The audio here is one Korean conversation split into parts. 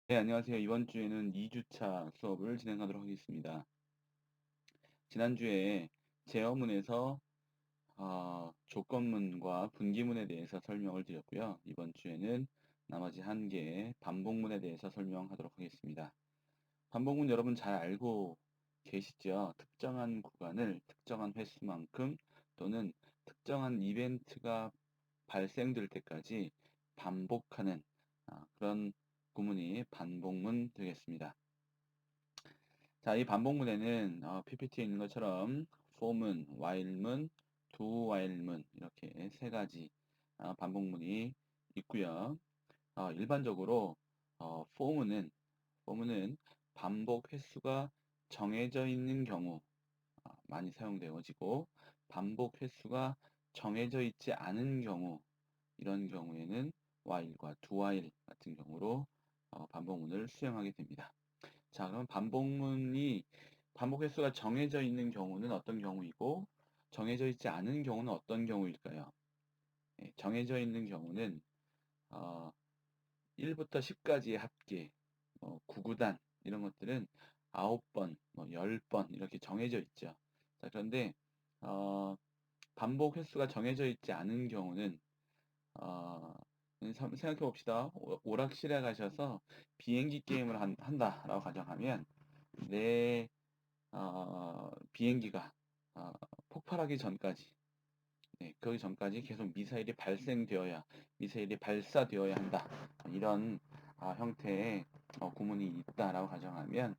네, 안녕하세요. 이번 주에는 2주차 수업을 진행하도록 하겠습니다. 지난주에 제어문에서 조건문과 분기문에 대해서 설명을 드렸고요. 이번 주에는 나머지 한 개의 반복문에 대해서 설명하도록 하겠습니다. 반복문 여러분 잘 알고 계시죠? 특정한 구간을 특정한 횟수만큼 또는 특정한 이벤트가 발생될 때까지 반복하는 그런 구문이 반복문 되겠습니다. 자, 이 반복문에는 PPT에 있는 것처럼 for문, while문, do while문 이렇게 세 가지 반복문이 있고요. 일반적으로 for문은 반복 횟수가 정해져 있는 경우 많이 사용되어지고 반복 횟수가 정해져 있지 않은 경우 이런 경우에는 while과 do while 같은 경우로 반복문을 수행하게 됩니다. 자, 그럼 반복 횟수가 정해져 있는 경우는 어떤 경우이고 정해져 있지 않은 경우는 어떤 경우일까요? 정해져 있는 경우는 어, 1부터 10까지의 합계, 9구단 이런 것들은 9번, 10번 이렇게 정해져 있죠. 자, 그런데 어, 반복 횟수가 정해져 있지 않은 경우는 어, 생각해 봅시다. 오락실에 가셔서 비행기 게임을 한다라고 가정하면 내 비행기가 폭발하기 전까지, 그 전까지 계속 미사일이 발사되어야 한다. 이런 형태의 구문이 있다라고 가정하면,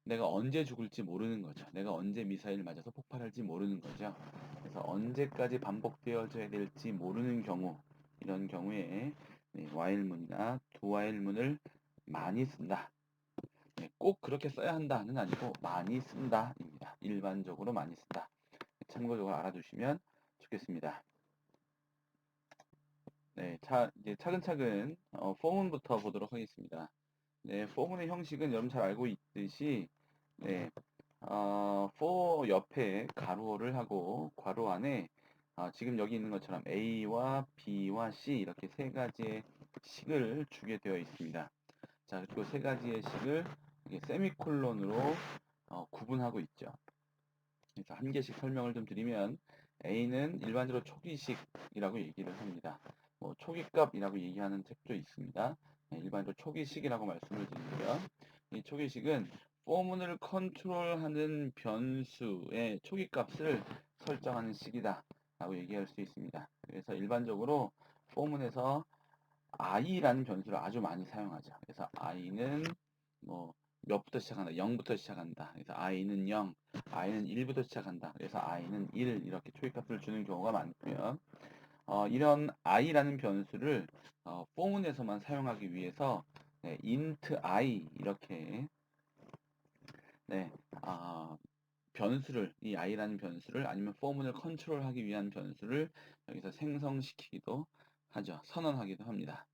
내가 언제 죽을지 모르는 거죠. 내가 언제 미사일 맞아서 폭발할지 모르는 거죠. 그래서 언제까지 반복되어져야 될지 모르는 경우, 이런 경우에 while문이나 do while문을 많이 쓴다. 꼭 그렇게 써야 한다는 아니고 많이 쓴다입니다. 일반적으로 많이 쓴다. 참고적으로 알아두시면 좋겠습니다. 네, 이제 차근차근 포문부터 보도록 하겠습니다. 네, 포문의 형식은 여러분 잘 알고 있듯이 네, for 옆에 가로를 하고 괄호 안에 지금 여기 있는 것처럼 A와 B와 C 이렇게 세 가지의 식을 주게 되어 있습니다. 자, 그리고 세 가지의 식을 세미콜론으로 구분하고 있죠. 그래서 한 개씩 설명을 좀 드리면 A는 일반적으로 초기식이라고 얘기를 합니다. 뭐 초기값이라고 얘기하는 책도 있습니다. 일반적으로 초기식이라고 말씀을 드리고요. 이 초기식은 포문을 컨트롤하는 변수의 초기값을 설정하는 식이다 라고 얘기할 수 있습니다. 그래서 일반적으로 포문에서 i라는 변수를 아주 많이 사용하죠. 그래서 i는 뭐 몇부터 시작한다. 0부터 시작한다. 그래서 i는 0, i는 1부터 시작한다. 그래서 i는 1 이렇게 초기값을 주는 경우가 많고요. 이런 i라는 변수를 포문에서만 사용하기 위해서 int i 이렇게 네, 이 i라는 변수를 아니면 포문을 컨트롤하기 위한 변수를 여기서 생성시키기도 하죠. 선언하기도 합니다.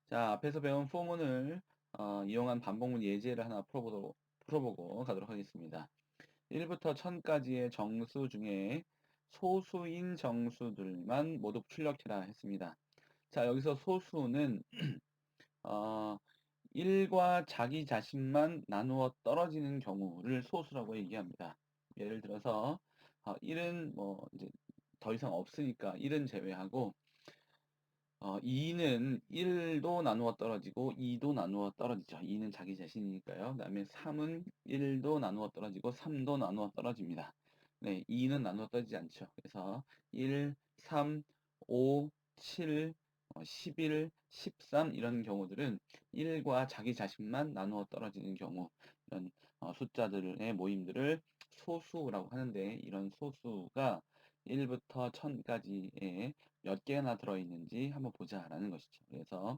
자, 앞에서 배운 포문을 이용한 반복문 예제를 하나 풀어보고 가도록 하겠습니다. 1부터 1000까지의 정수 중에 소수인 정수들만 모두 출력해라 했습니다. 자, 여기서 소수는 어, 1과 자기 자신만 나누어 떨어지는 경우를 소수라고 얘기합니다. 예를 들어서 1은 뭐 이제 더 이상 없으니까 1은 제외하고 2는 1도 나누어 떨어지고 2도 나누어 떨어지죠. 2는 자기 자신이니까요. 그 다음에 3은 1도 나누어 떨어지고 3도 나누어 떨어집니다. 네, 2는 나누어 떨어지지 않죠. 그래서 1, 3, 5, 7, 11, 13 이런 경우들은 1과 자기 자신만 나누어 떨어지는 경우 이런 숫자들의 모임들을 소수라고 하는데 이런 소수가 1부터 1000까지의 몇 개나 들어있는지 한번 보자라는 것이죠. 그래서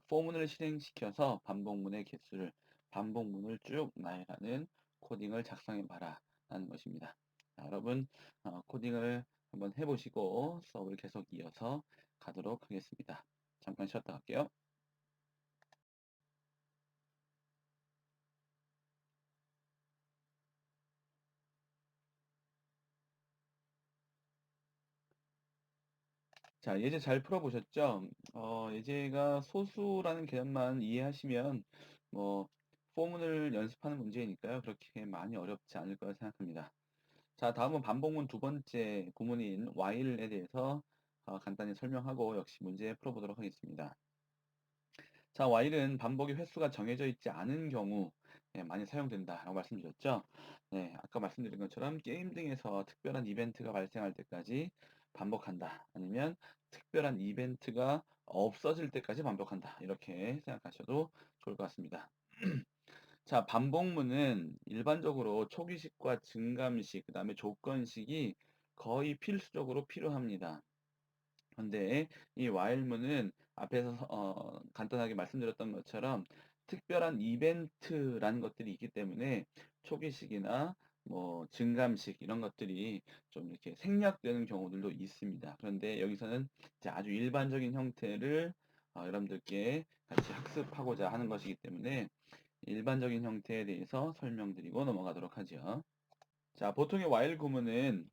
포문을 실행시켜서 반복문의 개수를 반복문을 쭉 나열하는 코딩을 작성해 봐라 라는 것입니다. 자, 여러분 코딩을 한번 해보시고 수업을 계속 이어서 가도록 하겠습니다. 잠깐 쉬었다 갈게요. 자, 예제 잘 풀어보셨죠? 예제가 소수라는 개념만 이해하시면 뭐 포문을 연습하는 문제이니까요. 그렇게 많이 어렵지 않을 거라 생각합니다. 자, 다음은 반복문 두 번째 구문인 while에 대해서 간단히 설명하고 역시 문제 풀어보도록 하겠습니다. 자, while은 반복의 횟수가 정해져 있지 않은 경우 많이 사용된다라고 말씀드렸죠. 네, 아까 말씀드린 것처럼 게임 등에서 특별한 이벤트가 발생할 때까지 반복한다. 아니면 특별한 이벤트가 없어질 때까지 반복한다. 이렇게 생각하셔도 좋을 것 같습니다. 자, 반복문은 일반적으로 초기식과 증감식, 그 다음에 조건식이 거의 필수적으로 필요합니다. 그런데 이 while문은 앞에서 간단하게 말씀드렸던 것처럼 특별한 이벤트라는 것들이 있기 때문에 초기식이나 뭐 증감식 이런 것들이 좀 이렇게 생략되는 경우들도 있습니다. 그런데 여기서는 이제 아주 일반적인 형태를 여러분들께 같이 학습하고자 하는 것이기 때문에 일반적인 형태에 대해서 설명드리고 넘어가도록 하죠. 자, 보통의 while 구문은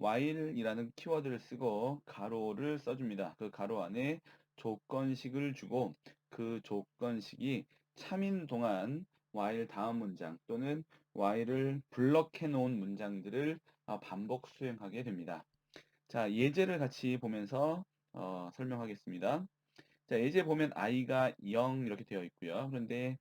while이라는 키워드를 쓰고 가로를 써줍니다. 그 가로 안에 조건식을 주고 그 조건식이 참인 동안 while 다음 문장 또는 while을 블럭해 놓은 문장들을 반복 수행하게 됩니다. 자, 예제를 같이 보면서 설명하겠습니다. 자, 예제 보면 i가 0 이렇게 되어 있고요. 그런데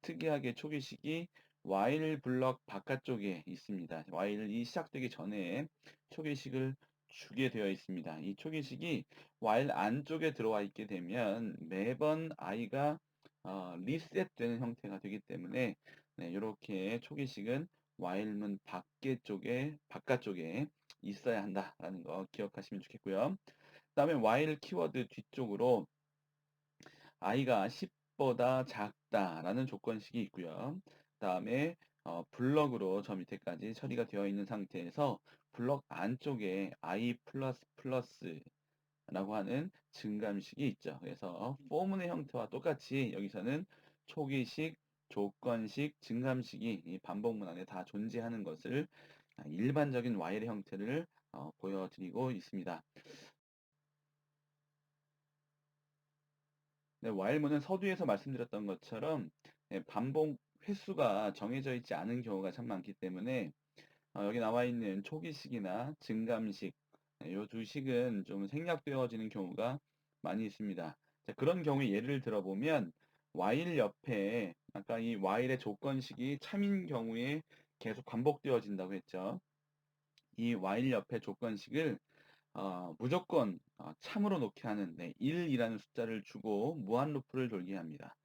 특이하게 초기식이 while 블럭 바깥쪽에 있습니다. while이 시작되기 전에 초기식을 주게 되어 있습니다. 이 초기식이 while 안쪽에 들어와 있게 되면 매번 i가 리셋되는 형태가 되기 때문에 이렇게 초기식은 while문 바깥쪽에 있어야 한다라는 거 기억하시면 좋겠고요. 그다음에 while 키워드 뒤쪽으로 i가 10보다 작다라는 조건식이 있고요. 그다음에 블럭으로 저 밑에까지 처리가 되어 있는 상태에서 블럭 안쪽에 i++ 라고 하는 증감식이 있죠. 그래서 포문의 형태와 똑같이 여기서는 초기식, 조건식, 증감식이 이 반복문 안에 다 존재하는 것을 일반적인 while의 형태를 보여드리고 있습니다. 네, while문은 서두에서 말씀드렸던 것처럼 반복 횟수가 정해져 있지 않은 경우가 참 많기 때문에 여기 나와 있는 초기식이나 증감식 이 두 식은 좀 생략되어지는 경우가 많이 있습니다. 자, 그런 경우에 예를 들어보면 while 옆에 아까 이 while의 조건식이 참인 경우에 계속 반복되어진다고 했죠. 이 while 옆에 조건식을 무조건 참으로 놓게 하는 1이라는 숫자를 주고 무한 루프를 돌게 합니다.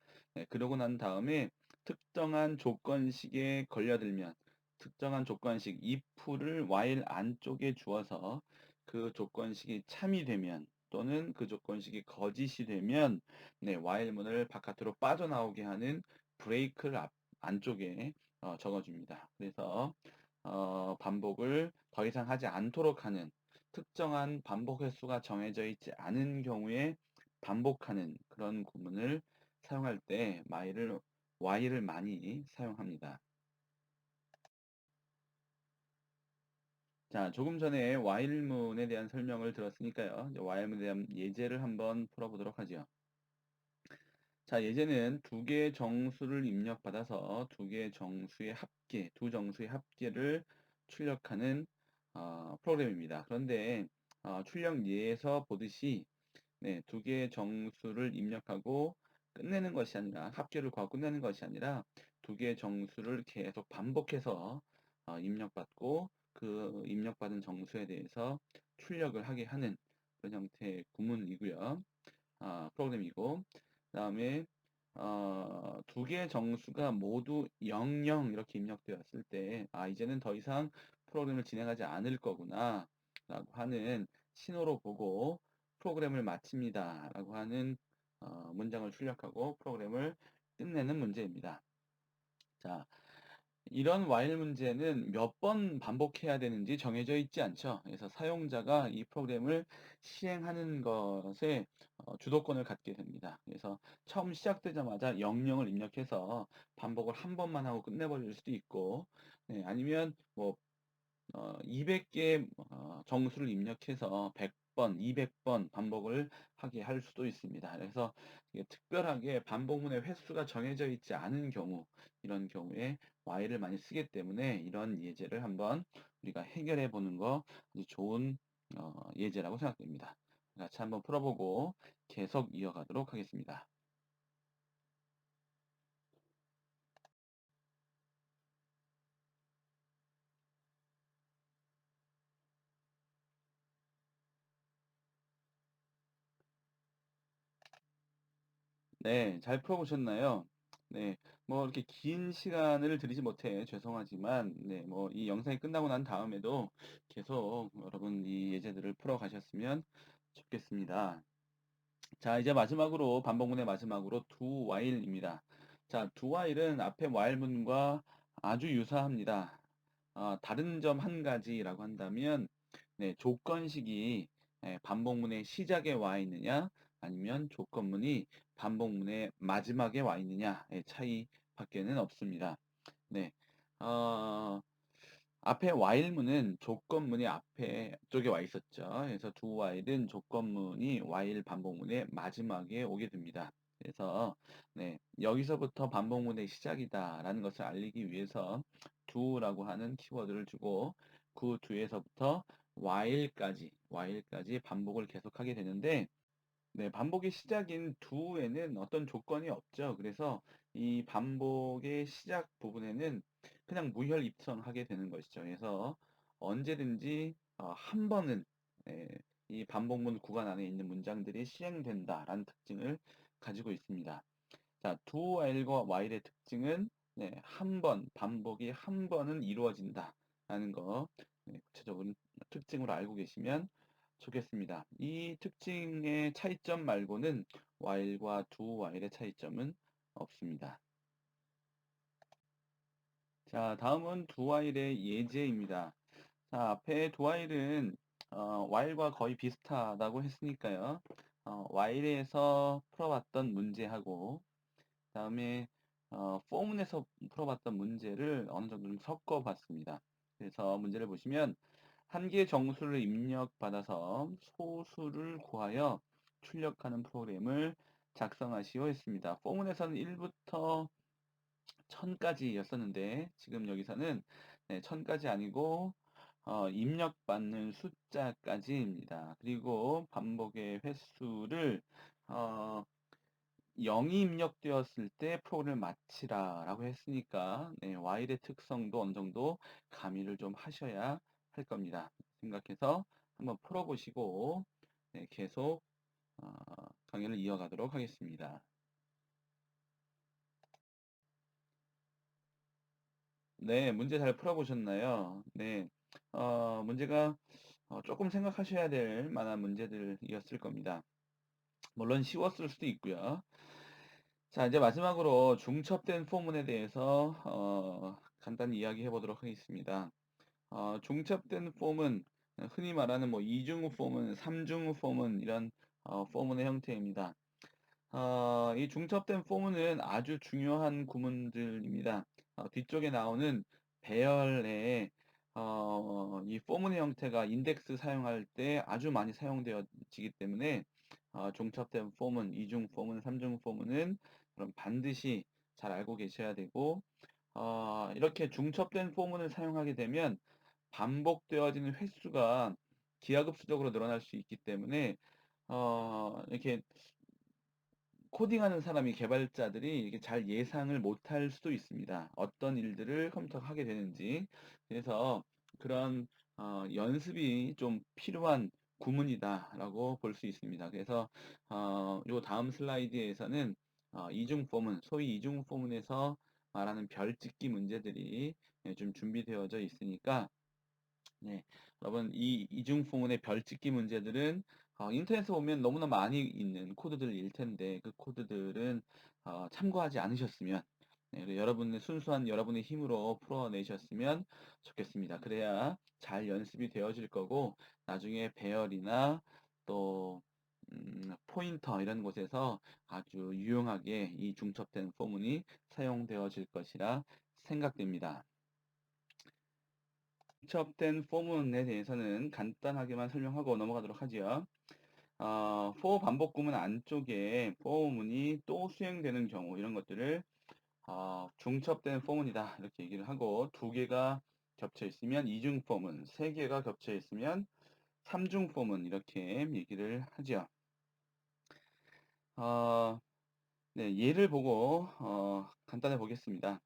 그러고 난 다음에 특정한 조건식에 걸려들면 특정한 조건식 if를 while 안쪽에 주어서 그 조건식이 참이 되면 또는 그 조건식이 거짓이 되면 while문을 바깥으로 빠져나오게 하는 브레이크를 안쪽에 적어줍니다. 그래서 반복을 더 이상 하지 않도록 하는 특정한 반복 횟수가 정해져 있지 않은 경우에 반복하는 그런 구문을 사용할 때 while을 많이 사용합니다. 자, 조금 전에 while문에 대한 설명을 들었으니까요. 이제 while문에 대한 예제를 한번 풀어보도록 하죠. 자, 예제는 두 개의 정수를 입력받아서 두 개의 정수의 합계, 두 정수의 합계를 출력하는 프로그램입니다. 그런데 출력 예에서 보듯이 두 개의 정수를 입력하고 끝내는 것이 아니라 합계를 구하고 끝내는 것이 아니라 두 개의 정수를 계속 반복해서 입력받고 그 입력받은 정수에 대해서 출력을 하게 하는 그런 형태의 구문이고요. 프로그램이고 그다음에 두 개의 정수가 모두 00 이렇게 입력되었을 때 이제는 더 이상 프로그램을 진행하지 않을 거구나 라고 하는 신호로 보고 프로그램을 마칩니다 라고 하는 문장을 출력하고 프로그램을 끝내는 문제입니다. 자, 이런 while 문제는 몇 번 반복해야 되는지 정해져 있지 않죠. 그래서 사용자가 이 프로그램을 시행하는 것에 주도권을 갖게 됩니다. 그래서 처음 시작되자마자 00을 입력해서 반복을 한 번만 하고 끝내버릴 수도 있고, 네, 아니면 뭐 200개의 정수를 입력해서 100번, 200번 반복을 하게 할 수도 있습니다. 그래서 이게 특별하게 반복문의 횟수가 정해져 있지 않은 경우, 이런 경우에 while을 많이 쓰기 때문에 이런 예제를 한번 우리가 해결해 보는 거 아주 좋은 예제라고 생각됩니다. 같이 한번 풀어보고 계속 이어가도록 하겠습니다. 네, 잘 풀어보셨나요? 네, 뭐 이렇게 긴 시간을 들이지 못해 죄송하지만, 네, 뭐 이 영상이 끝나고 난 다음에도 계속 여러분 이 예제들을 풀어가셨으면 좋겠습니다. 자, 이제 마지막으로 반복문의 마지막으로 do while입니다. 자, do while은 앞에 while문과 아주 유사합니다. 다른 점 한 가지라고 한다면, 네, 조건식이 반복문의 시작에 와 있느냐, 아니면 조건문이 반복문의 마지막에 와 있느냐의 차이밖에는 없습니다. 네, 어, 앞에 while문은 조건문이 앞에 쪽에 와 있었죠. 그래서 do while은 조건문이 while 반복문의 마지막에 오게 됩니다. 그래서 네, 여기서부터 반복문의 시작이다라는 것을 알리기 위해서 do라고 하는 키워드를 주고 그 do에서부터 while까지 반복을 계속하게 되는데 네, 반복의 시작인 do에는 어떤 조건이 없죠. 그래서 이 반복의 시작 부분에는 그냥 무혈 입성하게 되는 것이죠. 그래서 언제든지 한 번은 예, 이 반복문 구간 안에 있는 문장들이 시행된다라는 특징을 가지고 있습니다. 자, do while과 while의 특징은 한 번, 반복이 한 번은 이루어진다라는 거 구체적인 특징으로 알고 계시면 좋겠습니다. 이 특징의 차이점 말고는 while과 do while의 차이점은 없습니다. 자, 다음은 do while의 예제입니다. 자, 앞에 do while은 while과 거의 비슷하다고 했으니까요. while에서 풀어봤던 문제하고 다음에 포문에서 풀어봤던 문제를 어느 정도 좀 섞어봤습니다. 그래서 문제를 보시면 한 개의 정수를 입력받아서 소수를 구하여 출력하는 프로그램을 작성하시오 했습니다. 포문에서는 1부터 1000까지였었는데 지금 여기서는 1000까지 아니고 입력받는 숫자까지입니다. 그리고 반복의 횟수를 어, 0이 입력되었을 때 프로그램을 마치라라고 했으니까 while의 특성도 어느 정도 가미를 좀 하셔야 할 겁니다. 생각해서 한번 풀어보시고 계속 어, 강의를 이어가도록 하겠습니다. 네, 문제 잘 풀어보셨나요? 네, 문제가 조금 생각하셔야 될 만한 문제들이었을 겁니다. 물론 쉬웠을 수도 있고요. 자, 이제 마지막으로 중첩된 포문에 대해서 간단히 이야기해 보도록 하겠습니다. 중첩된 폼은 흔히 말하는 뭐 이중후 폼은, 삼중후 폼은 이런 포문의 형태입니다. 이 중첩된 포문은 아주 중요한 구문들입니다. 뒤쪽에 나오는 배열에 이 포문의 형태가 인덱스 사용할 때 아주 많이 사용되어지기 때문에 중첩된 포문, 이중 포문, 삼중 포문은 그럼 반드시 잘 알고 계셔야 되고 이렇게 중첩된 포문을 사용하게 되면 반복되어지는 횟수가 기하급수적으로 늘어날 수 있기 때문에 이렇게 코딩하는 사람이 개발자들이 이게 잘 예상을 못할 수도 있습니다. 어떤 일들을 컴퓨터가 하게 되는지. 그래서 그런 연습이 좀 필요한 구문이다라고 볼 수 있습니다. 그래서 요 다음 슬라이드에서는 이중 포문, 소위 이중 포문에서 말하는 별짓기 문제들이 좀 준비되어져 있으니까 네. 여러분 이 이중포문의 별짓기 문제들은 인터넷에 보면 너무나 많이 있는 코드들일 텐데 그 코드들은 참고하지 않으셨으면 여러분의 순수한 여러분의 힘으로 풀어내셨으면 좋겠습니다. 그래야 잘 연습이 되어질 거고 나중에 배열이나 또 포인터 이런 곳에서 아주 유용하게 이 중첩된 포문이 사용되어질 것이라 생각됩니다. 중첩된 포문에 대해서는 간단하게만 설명하고 넘어가도록 하지요. for 반복 구문 안쪽에 포문이 또 수행되는 경우 이런 것들을 중첩된 포문이다 이렇게 얘기를 하고 두 개가 겹쳐 있으면 이중 포문, 세 개가 겹쳐 있으면 삼중 포문 이렇게 얘기를 하죠. 네, 예를 보고 간단해 보겠습니다.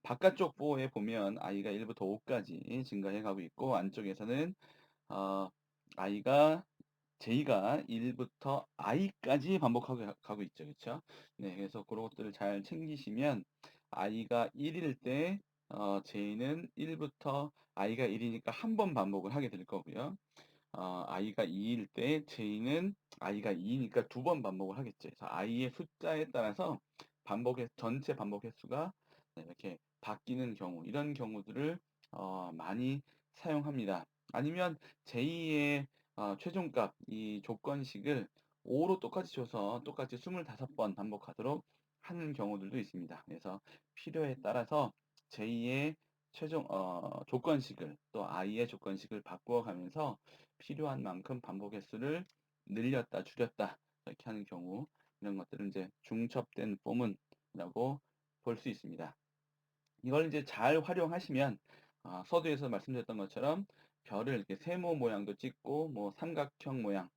바깥쪽 for에 보면 i가 1부터 5까지 증가해 가고 있고 안쪽에서는 어, j가 1부터 i까지 반복하고 가고 있죠. 그렇죠? 네, 그래서 그런 것들을 잘 챙기시면 i가 1일 때 j는 1부터 i가 1이니까 한 번 반복을 하게 될 거고요. i가 2일 때 j는 i가 2니까 두 번 반복을 하겠죠. 그래서 i의 숫자에 따라서 전체 반복 횟수가 네, 이렇게 바뀌는 경우, 이런 경우들을 많이 사용합니다. 아니면 j 의 최종값, 이 조건식을 5로 똑같이 줘서 똑같이 25번 반복하도록 하는 경우들도 있습니다. 그래서 필요에 따라서 j의 조건식을 또 i의 조건식을 바꾸어 가면서 필요한 만큼 반복 횟수를 늘렸다, 줄였다 이렇게 하는 경우 이런 것들은 이제 중첩된 포문이라고 볼 수 있습니다. 이걸 이제 잘 활용하시면 서두에서 말씀드렸던 것처럼 별을 이렇게 세모 모양도 찍고 뭐 삼각형 모양,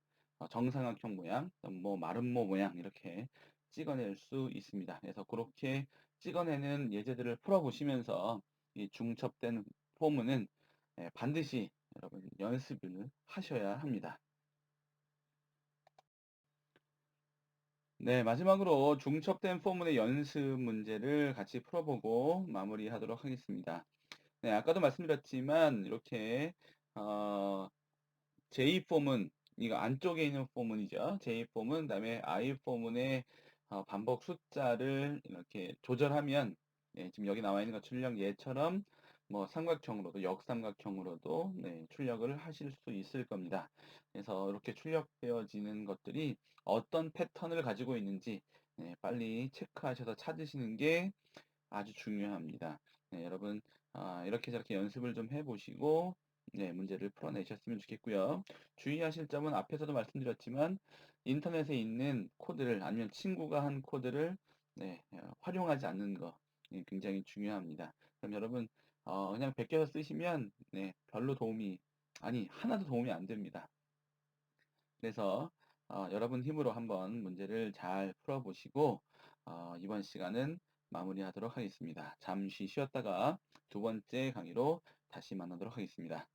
정삼각형 모양, 뭐 마름모 모양 이렇게 찍어낼 수 있습니다. 그래서 그렇게 찍어내는 예제들을 풀어보시면서 이 중첩된 포문은 반드시 여러분 연습을 하셔야 합니다. 네, 마지막으로 중첩된 포문의 연습 문제를 같이 풀어보고 마무리하도록 하겠습니다. 네, 아까도 말씀드렸지만 이렇게 어, J 포문 이거 안쪽에 있는 포문이죠. J 포문 그다음에 I 포문의 반복 숫자를 이렇게 조절하면 지금 여기 나와 있는 것 출력 예처럼 뭐 삼각형으로도 역삼각형으로도 출력을 하실 수 있을 겁니다. 그래서 이렇게 출력되어지는 것들이 어떤 패턴을 가지고 있는지 빨리 체크하셔서 찾으시는 게 아주 중요합니다. 네, 여러분 이렇게 저렇게 연습을 좀 해보시고 문제를 풀어내셨으면 좋겠고요. 주의하실 점은 앞에서도 말씀드렸지만 인터넷에 있는 코드를 아니면 친구가 한 코드를 활용하지 않는 거 굉장히 중요합니다. 그럼 여러분 그냥 베껴서 쓰시면 별로 하나도 도움이 안 됩니다. 그래서 여러분 힘으로 한번 문제를 잘 풀어보시고 이번 시간은 마무리하도록 하겠습니다. 잠시 쉬었다가 두 번째 강의로 다시 만나도록 하겠습니다.